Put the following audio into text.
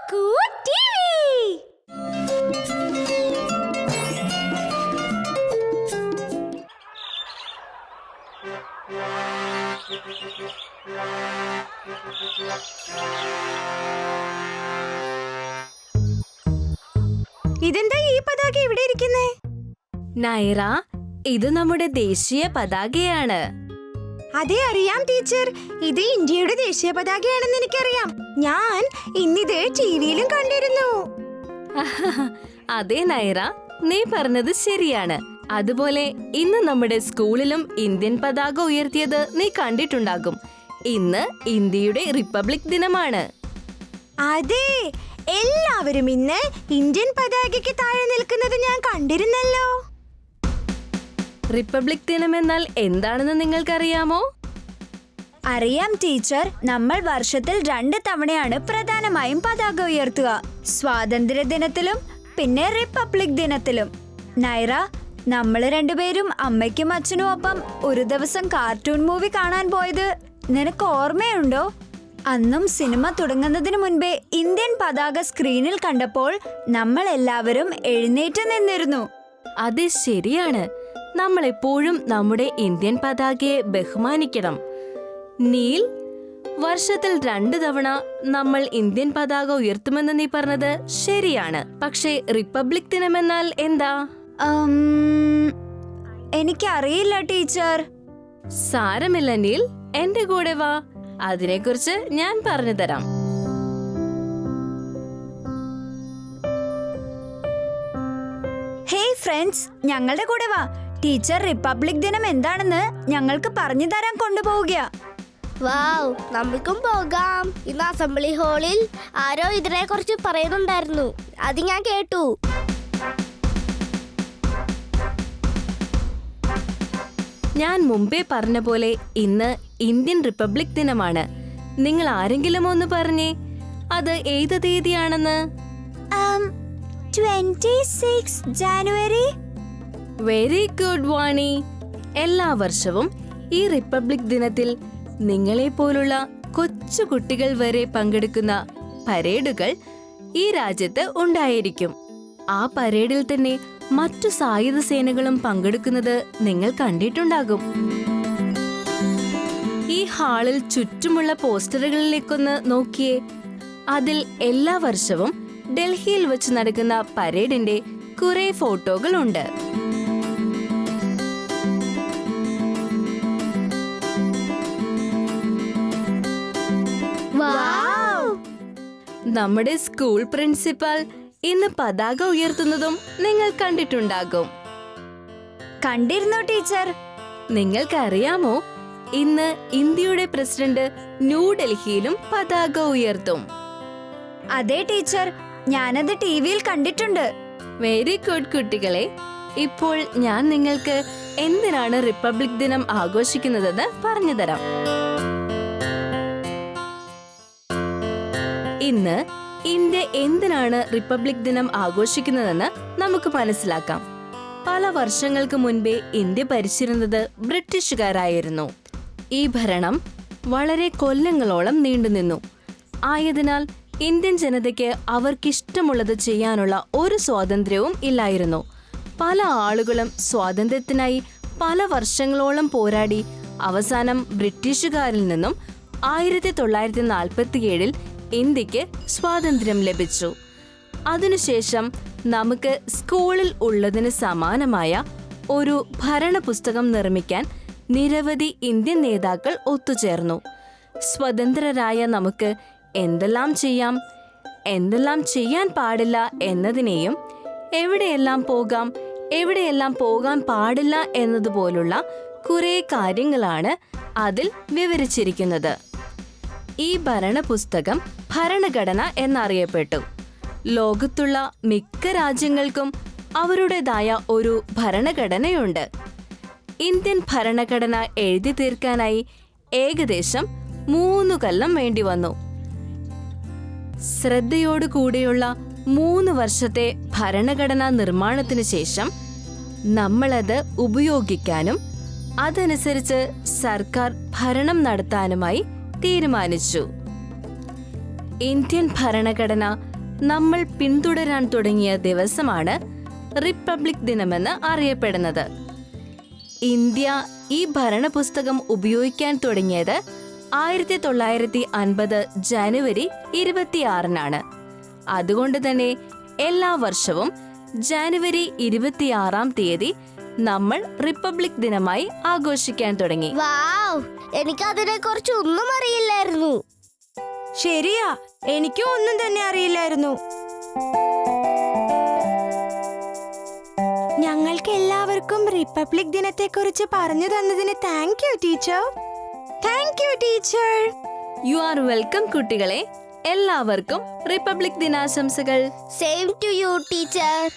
Kuku TV. ഇതെന്താ ഈ പതാക ഇവിടെ ഇരിക്കുന്നേ? നൈറ, ഇത് നമ്മുടെ ദേശീയ പതാകയാണ്. അതെ, അറിയാം ടീച്ചർ. ഇത് ഇന്ത്യയുടെ ദേശീയ പതാകയാണെന്ന് എനിക്കറിയാം. ഞാൻ ഇന്നിത് ടിവിയിലും കണ്ടിരുന്നു. അതെ നൈറ, നീ പറഞ്ഞത് ശരിയാണ്. അതുപോലെ ഇന്ന് നമ്മുടെ സ്കൂളിലും ഇന്ത്യൻ പതാക ഉയർത്തിയത് നീ കണ്ടിട്ടുണ്ടാകും. ഇന്ന് ഇന്ത്യയുടെ റിപ്പബ്ലിക് ദിനമാണ്. അതെ, എല്ലാവരും ഇന്ന് ഇന്ത്യൻ പതാകയ്ക്ക് താഴെ നിൽക്കുന്നത് ഞാൻ കണ്ടിരുന്നല്ലോ. റിപ്പബ്ലിക് ദിനം എന്നാൽ എന്താണെന്ന് നിങ്ങൾക്കറിയാമോ? അറിയാം ടീച്ചർ. നമ്മൾ വർഷത്തിൽ 2 തവണയാണ് പ്രധാനമായും പതാക ഉയർത്തുക. സ്വാതന്ത്ര്യ ദിനത്തിലും പിന്നെ റിപ്പബ്ലിക് ദിനത്തിലും. നൈറ, നമ്മൾ രണ്ടുപേരും അമ്മയ്ക്കും അച്ഛനും ഒപ്പം ഒരു ദിവസം കാർട്ടൂൺ മൂവി കാണാൻ പോയത് നിനക്ക് ഓർമ്മയുണ്ടോ? അന്നും സിനിമ തുടങ്ങുന്നതിന് മുൻപേ ഇന്ത്യൻ പതാക സ്ക്രീനിൽ കണ്ടപ്പോൾ നമ്മൾ എല്ലാവരും എഴുന്നേറ്റ് നിന്നിരുന്നു. അത് ശരിയാണ്. നമ്മൾ എപ്പോഴും നമ്മുടെ ഇന്ത്യൻ പതാകയെ ബഹുമാനിക്കണം. നീൽ, വർഷത്തിൽ 2 തവണ നമ്മൾ ഇന്ത്യൻ പതാക ഉയർത്തുമെന്ന് നീ പറഞ്ഞത് ശരിയാണ്. പക്ഷേ റിപ്പബ്ലിക് ദിനം എന്നാൽ എന്താ? എനിക്കറിയില്ല ടീച്ചർ. സാരമില്ല നീൽ, എന്റെ കൂടെ വാ. അതിനെക്കുറിച്ച് ഞാൻ പറഞ്ഞു തരാം. ഹേയ് ഫ്രണ്ട്സ്, ഞങ്ങളുടെ കൂടെ വാ. ടീച്ചർ റിപ്പബ്ലിക് ദിനം എന്താണെന്ന് ഞങ്ങൾക്ക് പറഞ്ഞു തരാൻ കൊണ്ടുപോവുക. വാവ്, നമ്മൾക്കും പോകാം. ഇന്ന് അസംബ്ലി ഹാളിൽ ആരോ ഇതിനെ കുറിച്ച് പറയുന്നുണ്ടായിരുന്നു. അത് ഞാൻ കേട്ടു. ഞാൻ മുമ്പേ പറഞ്ഞ പോലെ ഇന്ന് ഇന്ത്യൻ റിപ്പബ്ലിക് ദിനമാണ്. നിങ്ങൾ ആരെങ്കിലും ഒന്ന് പറഞ്ഞേ, അത് ഏത് തീയതിയാണെന്ന്? 26 ജാനുവരി. വെരി ഗുഡ് വാണി. എല്ലാ വർഷവും ഈ റിപ്പബ്ലിക് ദിനത്തിൽ നിങ്ങളെപ്പോലുള്ള കൊച്ചു കുട്ടികൾ വരെ പങ്കെടുക്കുന്ന പരേഡുകൾ ഈ രാജ്യത്ത് ഉണ്ടായിരിക്കും. ആ പരേഡിൽ തന്നെ മറ്റു സായുധ സേനകളും പങ്കെടുക്കുന്നത് നിങ്ങൾ കണ്ടിട്ടുണ്ടാകും. ഈ ഹാളിൽ ചുറ്റുമുള്ള പോസ്റ്ററുകളിലേക്കൊന്ന് നോക്കിയേ. അതിൽ എല്ലാ വർഷവും ഡൽഹിയിൽ വെച്ച് നടക്കുന്ന പരേഡിന്റെ കുറെ ഫോട്ടോകളുണ്ട്. നമ്മുടെ സ്കൂൾ പ്രിൻസിപ്പൽ ഇന്ന് പതാക ഉയർത്തുന്നതും നിങ്ങൾ കണ്ടിട്ടുണ്ടാകും. കണ്ടിരുന്നോ ടീച്ചർ? നിങ്ങൾക്കറിയാമോ, ഇന്ന് ഇന്ത്യയുടെ പ്രസിഡന്റ് ന്യൂഡൽഹിയിലും പതാക ഉയർത്തും. അതെ ടീച്ചർ, ഞാനത് ടിവിയിൽ കണ്ടിട്ടുണ്ട്. വെരി ഗുഡ് കുട്ടികളെ. ഇപ്പോൾ ഞാൻ നിങ്ങൾക്ക് എന്തിനാണ് റിപ്പബ്ലിക് ദിനം ആഘോഷിക്കുന്നതെന്ന് പറഞ്ഞു തരാം. ഇന്ന് ഇന്ത്യ എന്തിനാണ് റിപ്പബ്ലിക് ദിനം ആഘോഷിക്കുന്നതെന്ന് നമുക്ക് മനസ്സിലാക്കാം. പല വർഷങ്ങൾക്ക് മുൻപേ ഇന്ത്യ ഭരിച്ചിരുന്നത് ബ്രിട്ടീഷുകാരായിരുന്നു. ഈ ഭരണം വളരെ കൊല്ലങ്ങളോളം നീണ്ടുനിന്നു. ആയതിനാൽ ഇന്ത്യൻ ജനതയ്ക്ക് അവർക്കിഷ്ടമുള്ളത് ചെയ്യാനുള്ള ഒരു സ്വാതന്ത്ര്യവും ഇല്ലായിരുന്നു. പല ആളുകളും സ്വാതന്ത്ര്യത്തിനായി പല വർഷങ്ങളോളം പോരാടി അവസാനം ബ്രിട്ടീഷുകാരിൽ നിന്നും 1947 ഇന്ത്യക്ക് സ്വാതന്ത്ര്യം ലഭിച്ചു. അതിനുശേഷം നമുക്ക് സ്കൂളിൽ ഉള്ളതിന് സമാനമായ ഒരു ഭരണ പുസ്തകം നിർമ്മിക്കാൻ നിരവധി ഇന്ത്യൻ നേതാക്കൾ ഒത്തുചേർന്നു. സ്വതന്ത്രരായ നമുക്ക് എന്തെല്ലാം ചെയ്യാം, എന്തെല്ലാം ചെയ്യാൻ പാടില്ല എന്നതിനെയും എവിടെയെല്ലാം പോകാം, എവിടെയെല്ലാം പോകാൻ പാടില്ല എന്നതുപോലുള്ള കുറേ കാര്യങ്ങളാണ് അതിൽ വിവരിച്ചിരിക്കുന്നത്. ഈ ഭരണപുസ്തകം ഭരണഘടന എന്നറിയപ്പെട്ടു. ലോകത്തുള്ള മിക്ക രാജ്യങ്ങൾക്കും അവരുടേതായ ഒരു ഭരണഘടനയുണ്ട്. ഇന്ത്യൻ ഭരണഘടന എഴുതി തീർക്കാനായി ഏകദേശം 3 കൊല്ലം വേണ്ടി വന്നു. ശ്രദ്ധയോടുകൂടിയുള്ള 3 വർഷത്തെ ഭരണഘടനാ നിർമ്മാണത്തിന് ശേഷം നമ്മളത് ഉപയോഗിക്കാനും അതനുസരിച്ച് സർക്കാർ ഭരണം നടത്താനുമായി തീരുമാനിച്ചു. ഇന്ത്യൻ ഭരണഘടന നമ്മൾ പിന്തുടരാൻ തുടങ്ങിയ ദിവസമാണ് റിപ്പബ്ലിക് ദിനമെന്ന് അറിയപ്പെടുന്നത്. ഇന്ത്യ ഈ ഭരണപുസ്തകം ഉപയോഗിക്കാൻ തുടങ്ങിയത് 1950 ജനുവരി 26-നാണ്. അതുകൊണ്ട് തന്നെ എല്ലാ വർഷവും ജനുവരി 26-ാം തീയതി നമ്മൾ റിപ്പബ്ലിക് ദിനമായി ആഘോഷിക്കാൻ തുടങ്ങി. വാവ്, എനിക്ക് അതിനെ കുറിച്ച് ഒന്നും അറിയില്ലായിരുന്നു. ശരിയാ, എനിക്കും ഒന്നും തന്നെ അറിയില്ലായിരുന്നു. ഞങ്ങൾക്ക് എല്ലാവർക്കും റിപ്പബ്ലിക് ദിനത്തെ കുറിച്ച് പറഞ്ഞു തന്നതിന് thank you teacher. Thank you teacher. You are welcome കുട്ടികളെ. എല്ലാവർക്കും റിപ്പബ്ലിക് ദിനാശംസകൾ. Same to you teacher.